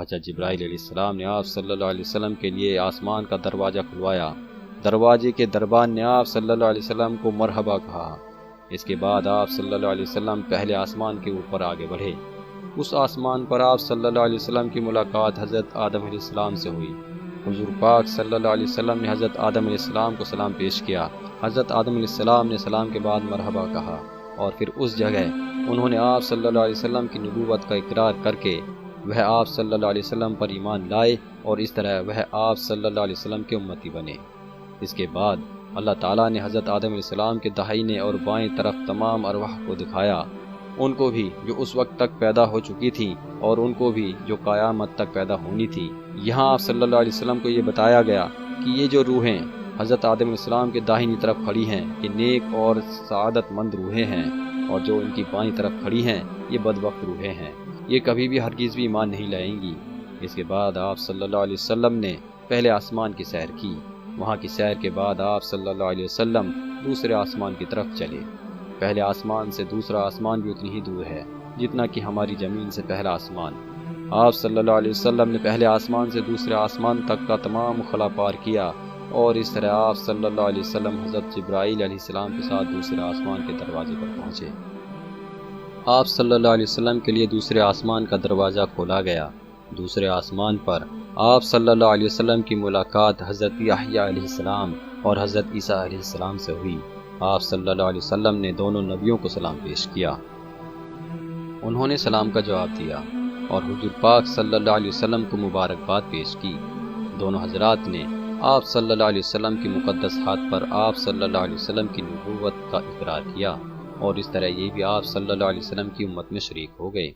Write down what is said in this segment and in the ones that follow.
حضرت جبرائیل علیہ السلام نے آپ صلی اللہ علیہ وسلم کے لیے آسمان کا دروازہ کھلوایا۔ دروازے کے دربان نے آپ صلی اللہ علیہ وسلم کو مرحبا کہا۔ اس کے بعد آپ صلی اللہ علیہ وسلم پہلے آسمان کے اوپر آگے بڑھے۔ اس آسمان پر آپ صلی اللہ علیہ وسلم کی ملاقات حضرت آدم علیہ السلام سے ہوئی۔ حضور پاک صلی اللہ علیہ وسلم نے حضرت آدم علیہ السلام کو سلام پیش کیا۔ حضرت آدم علیہ السلام نے سلام کے بعد مرحبا کہا، اور پھر اس جگہ انہوں نے آپ صلی اللہ علیہ وسلم کی نبوت کا اقرار کر کے وہ آپ صلی اللہ علیہ وسلم پر ایمان لائے، اور اس طرح وہ آپ صلی اللہ علیہ وسلم کے امتی بنے۔ اس کے بعد اللہ تعالیٰ نے حضرت آدم علیہ السلام کے داہنے اور بائیں طرف تمام ارواح کو دکھایا، ان کو بھی جو اس وقت تک پیدا ہو چکی تھیں اور ان کو بھی جو قیامت تک پیدا ہونی تھی۔ یہاں آپ صلی اللہ علیہ وسلم کو یہ بتایا گیا کہ یہ جو روحیں حضرت آدم علیہ السلام کے داہنی طرف کھڑی ہیں یہ نیک اور سعادت مند روحیں ہیں، اور جو ان کی بائیں طرف کھڑی ہیں یہ بدبخت روحیں ہیں، یہ کبھی بھی ہرگز بھی ایمان نہیں لائیں گی۔ اس کے بعد آپ صلی اللہ علیہ وسلم نے پہلے آسمان کی سیر کی۔ وہاں کی سیر کے بعد آپ صلی اللہ علیہ وسلم دوسرے آسمان کی طرف چلے۔ پہلے آسمان سے دوسرا آسمان بھی اتنی ہی دور ہے جتنا کہ ہماری زمین سے پہلا آسمان۔ آپ صلی اللہ علیہ وسلم نے پہلے آسمان سے دوسرے آسمان تک کا تمام خلا پار کیا، اور اس طرح آپ صلی اللہ علیہ وسلم حضرت جبرائیل علیہ السلام کے ساتھ دوسرے آسمان کے دروازے پر پہنچے۔ آپ صلی اللہ علیہ وسلم کے لیے دوسرے آسمان کا دروازہ کھولا گیا۔ دوسرے آسمان پر آپ صلی اللہ علیہ وسلم کی ملاقات حضرت یحییٰ علیہ السلام اور حضرت عیسیٰ علیہ السلام سے ہوئی۔ آپ صلی اللہ علیہ وسلم نے دونوں نبیوں کو سلام پیش کیا۔ انہوں نے سلام کا جواب دیا اور حضور پاک صلی اللہ علیہ وسلم کو مبارکباد پیش کی۔ دونوں حضرات نے آپ صلی اللہ علیہ وسلم کی مقدس ہاتھ پر آپ صلی اللہ علیہ وسلم کی نبوت کا اقرار کیا، اور اس طرح یہ بھی آپ صلی اللہ علیہ وسلم کی امت میں شریک ہو گئے۔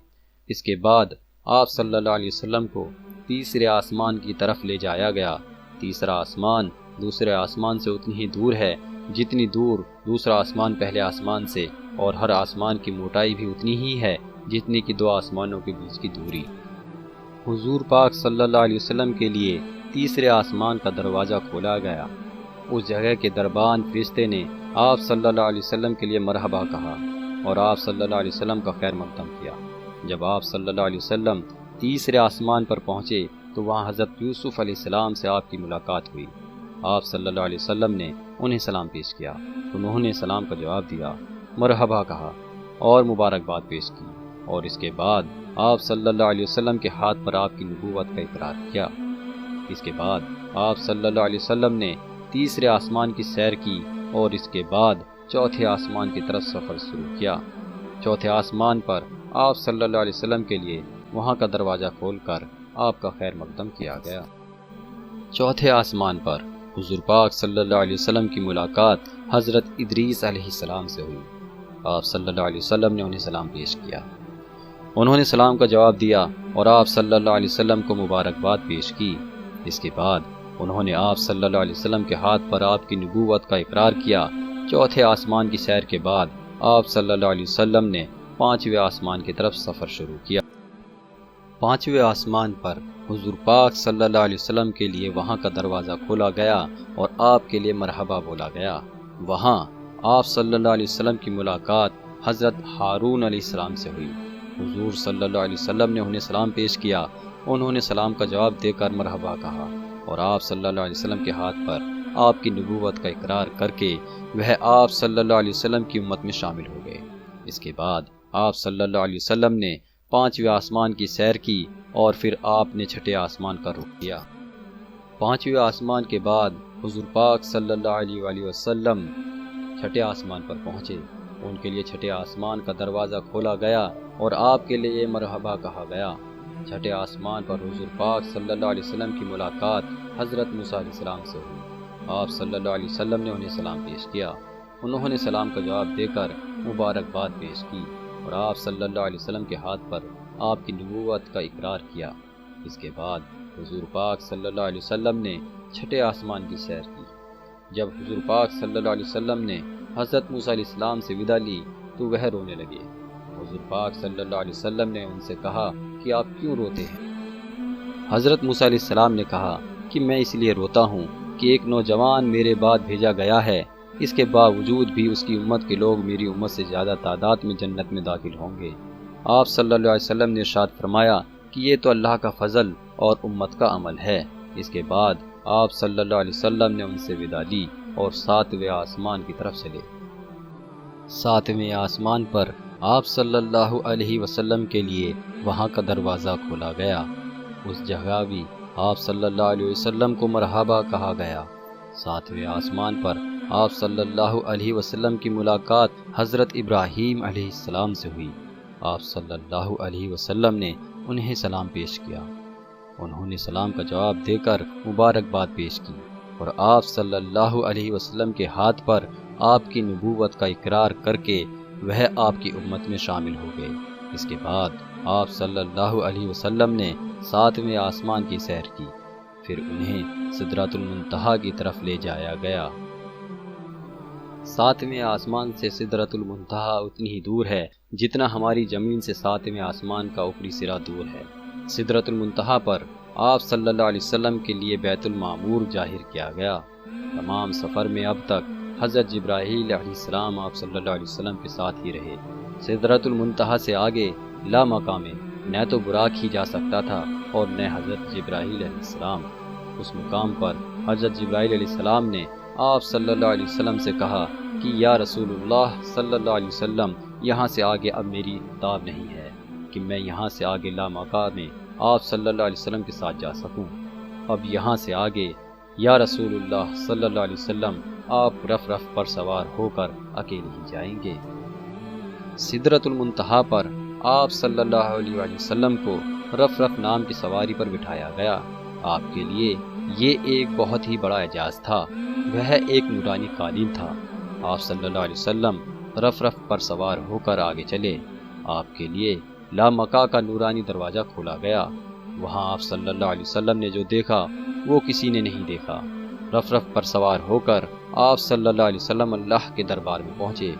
اس کے بعد آپ صلی اللہ علیہ وسلم کو تیسرے آسمان کی طرف لے جایا گیا۔ تیسرا آسمان دوسرے آسمان سے اتنی ہی دور ہے جتنی دور دوسرا آسمان پہلے آسمان سے، اور ہر آسمان کی موٹائی بھی اتنی ہی ہے جتنی کہ دو آسمانوں کے بیچ کی دوری۔ حضور پاک صلی اللہ علیہ وسلم کے لیے تیسرے آسمان کا دروازہ کھولا گیا۔ اس جگہ کے دربان فرشتے نے آپ صلی اللہ علیہ وسلم کے لیے مرحبا کہا اور آپ صلی اللہ علیہ وسلم کا خیر مقدم کیا۔ جب آپ صلی اللہ علیہ وسلم تیسرے آسمان پر پہنچے تو وہاں حضرت یوسف علیہ السلام سے آپ کی ملاقات ہوئی۔ آپ صلی اللہ علیہ وسلم نے انہیں سلام پیش کیا، انہوں نے سلام کا جواب دیا، مرحبا کہا اور مبارکباد پیش کی، اور اس کے بعد آپ صلی اللہ علیہ وسلم کے ہاتھ پر آپ کی نبوت کا اقرار کیا۔ اس کے بعد آپ صلی اللہ علیہ وسلم نے تیسرے آسمان کی سیر کی، اور اس کے بعد چوتھے آسمان کی طرف سفر شروع کیا۔ چوتھے آسمان پر آپ صلی اللہ علیہ وسلم کے لیے وہاں کا دروازہ کھول کر آپ کا خیر مقدم کیا گیا۔ چوتھے آسمان پر حضور پاک صلی اللہ علیہ وسلم کی ملاقات حضرت ادریس علیہ السلام سے ہوئی۔ آپ صلی اللہ علیہ وسلم نے انہیں سلام پیش کیا، انہوں نے سلام کا جواب دیا اور آپ صلی اللہ علیہ وسلم کو مبارکباد پیش کی۔ اس کے بعد انہوں نے آپ صلی اللہ علیہ وسلم کے ہاتھ پر آپ کی نبوت کا اقرار کیا۔ چوتھے آسمان کی سیر کے بعد آپ صلی اللہ علیہ وسلم نے پانچویں آسمان کی طرف سفر شروع کیا۔ پانچویں آسمان پر حضور پاک صلی اللہ علیہ وسلم کے لیے وہاں کا دروازہ کھولا گیا اور آپ کے لیے مرحبا بولا گیا۔ وہاں آپ صلی اللہ علیہ وسلم کی ملاقات حضرت ہارون علیہ السلام سے ہوئی۔ حضور صلی اللہ علیہ وسلم نے انہیں سلام پیش کیا، انہوں نے سلام کا جواب دے کر مرحبا کہا، اور آپ صلی اللہ علیہ وسلم کے ہاتھ پر آپ کی نبوت کا اقرار کر کے وہ آپ صلی اللہ علیہ وسلم کی امت میں شامل ہو گئے۔ اس کے بعد آپ صلی اللہ علیہ وسلم نے پانچویں آسمان کی سیر کی، اور پھر آپ نے چھٹے آسمان کا رخ کیا۔ پانچویں آسمان کے بعد حضور پاک صلی اللہ علیہ وآلہ وسلم چھٹے آسمان پر پہنچے۔ ان کے لیے چھٹے آسمان کا دروازہ کھولا گیا اور آپ کے لیے مرحبا کہا گیا۔ چھٹے آسمان پر حضور پاک صلی اللہ علیہ وسلم کی ملاقات حضرت موسیٰ علیہ السلام سے ہوئی۔ آپ صلی اللہ علیہ وسلم نے انہیں سلام پیش کیا، انہوں نے سلام کا جواب دے کر مبارکباد پیش کی، اور آپ صلی اللہ علیہ وسلم کے ہاتھ پر آپ کی نبوت کا اقرار کیا۔ اس کے بعد حضور پاک صلی اللہ علیہ وسلم نے چھٹے آسمان کی سیر کی۔ جب حضور پاک صلی اللہ علیہ وسلم نے حضرت موسیٰ علیہ السلام سے وداع لی تو وہ رونے لگے۔ حضور پاک صلی اللہ علیہ وسلم نے ان سے کہا کہ آپ کیوں روتے ہیں؟ حضرت موسیٰ علیہ السلام نے کہا کہ میں اس لیے روتا ہوں کہ ایک نوجوان میرے بعد بھیجا گیا ہے، اس کے باوجود بھی اس کی امت کے لوگ میری امت سے زیادہ تعداد میں جنت میں داخل ہوں گے۔ آپ صلی اللہ علیہ وسلم نے ارشاد فرمایا کہ یہ تو اللہ کا فضل اور امت کا عمل ہے۔ اس کے بعد آپ صلی اللہ علیہ وسلم نے ان سے ودا لی اور 7ویں آسمان کی طرف چلے۔ 7ویں آسمان پر آپ صلی اللہ علیہ وسلم کے لیے وہاں کا دروازہ کھولا گیا۔ اس جگہ بھی آپ صلی اللہ علیہ وسلم کو مرحبا کہا گیا۔ 7ویں آسمان پر آپ صلی اللہ علیہ وسلم کی ملاقات حضرت ابراہیم علیہ السلام سے ہوئی۔ آپ صلی اللہ علیہ وسلم نے انہیں سلام پیش کیا۔ انہوں نے سلام کا جواب دے کر مبارکباد پیش کی اور آپ صلی اللہ علیہ وسلم کے ہاتھ پر آپ کی نبوت کا اقرار کر کے وہ آپ کی امت میں شامل ہو گئے۔ اس کے بعد آپ صلی اللہ علیہ وسلم نے 7ویں آسمان کی سیر کی، پھر انہیں سدرۃ المنتہا کی طرف لے جایا گیا۔ 7ویں آسمان سے سدرۃ المنتہا اتنی ہی دور ہے جتنا ہماری زمین سے 7ویں آسمان کا اوپری سرا دور ہے۔ سدرۃ المنتہا پر آپ صلی اللہ علیہ وسلم کے لیے بیت المعمور ظاہر کیا گیا۔ تمام سفر میں اب تک حضرت جبرائیل علیہ السلام آپ صلی اللہ علیہ وسلم کے ساتھ ہی رہے۔ سدرۃ المنتہا سے آگے لا مقام میں نہ تو براق ہی جا سکتا تھا اور نہ حضرت جبرائیل علیہ السلام۔ اس مقام پر حضرت جبرائیل علیہ السلام نے آپ صلی اللہ علیہ وسلم سے کہا کہ یا رسول اللہ صلی اللہ علیہ وسلم، یہاں سے آگے اب میری تاب نہیں ہے کہ میں یہاں سے آگے لا مقام میں آپ صلی اللہ علیہ وسلم کے ساتھ جا سکوں۔ اب یہاں سے آگے یا رسول اللہ صلی اللہ علیہ وسلم، آپ رف رف پر سوار ہو کر اکیلے ہی جائیں گے۔ سدرۃ المنتہا پر آپ صلی اللہ علیہ وسلم کو رف رف نام کی سواری پر بٹھایا گیا۔ آپ کے لیے یہ ایک بہت ہی بڑا اعجاز تھا، وہ ایک نورانی قالین تھا۔ آپ صلی اللہ علیہ وسلم رف رف پر سوار ہو کر آگے چلے۔ آپ کے لیے لامکہ کا نورانی دروازہ کھولا گیا۔ وہاں آپ صلی اللہ علیہ وسلم نے جو دیکھا وہ کسی نے نہیں دیکھا۔ رف رف پر سوار ہو کر آپ صلی اللہ علیہ وسلم اللہ کے دربار میں پہنچے۔